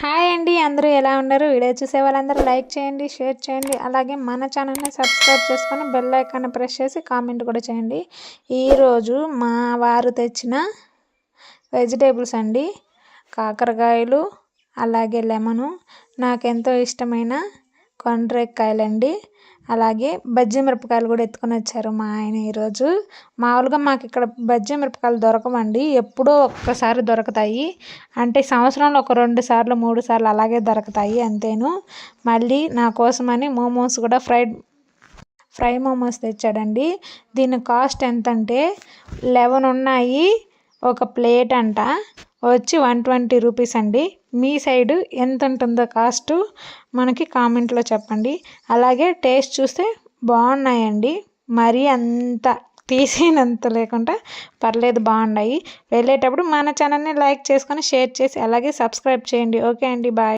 Hi అండి, అందరూ ఎలా ఉన్నారు? వీడియో చూసే వాళ్ళందరూ లైక్ చేయండి, షేర్ చేయండి, అలాగే మన ఛానల్ని సబ్స్క్రైబ్ చేసుకొని బెల్ ఐకాన్ ప్రెస్ చేసి కామెంట్ కూడా చేయండి. ఈరోజు మా వారు తెచ్చిన వెజిటేబుల్స్ అండి, కాకరకాయలు, అలాగే లెమను, నాకెంతో ఇష్టమైన కొండ్రేకాయలండి, అలాగే బజ్జీ మిరపకాయలు కూడా ఎత్తుకొని వచ్చారు మా ఆయన ఈరోజు. మామూలుగా మాకు ఇక్కడ బజ్జీ మిరపకాయలు దొరకవండి, ఎప్పుడో ఒక్కసారి దొరుకుతాయి. అంటే సంవత్సరంలో ఒక 2 సార్లు 3 సార్లు అలాగే దొరుకుతాయి అంతేను. మళ్ళీ నా కోసమని మోమోస్ కూడా ఫ్రై మోమోస్ తెచ్చాడండి. దీని కాస్ట్ ఎంతంటే 11 ఉన్నాయి, ఒక ప్లేట్ అంట వచ్చి 120 రూపీస్ అండి. మీ సైడు ఎంత ఉంటుందో కాస్ట్ మనకి కామెంట్లో చెప్పండి. అలాగే టేస్ట్ చూస్తే బాగున్నాయండి, మరీ అంత తీసినంత లేకుండా పర్లేదు, బాగున్నాయి. వెళ్ళేటప్పుడు మన ఛానల్ని లైక్ చేసుకొని షేర్ చేసి అలాగే సబ్స్క్రైబ్ చేయండి. ఓకే అండి, బాయ్.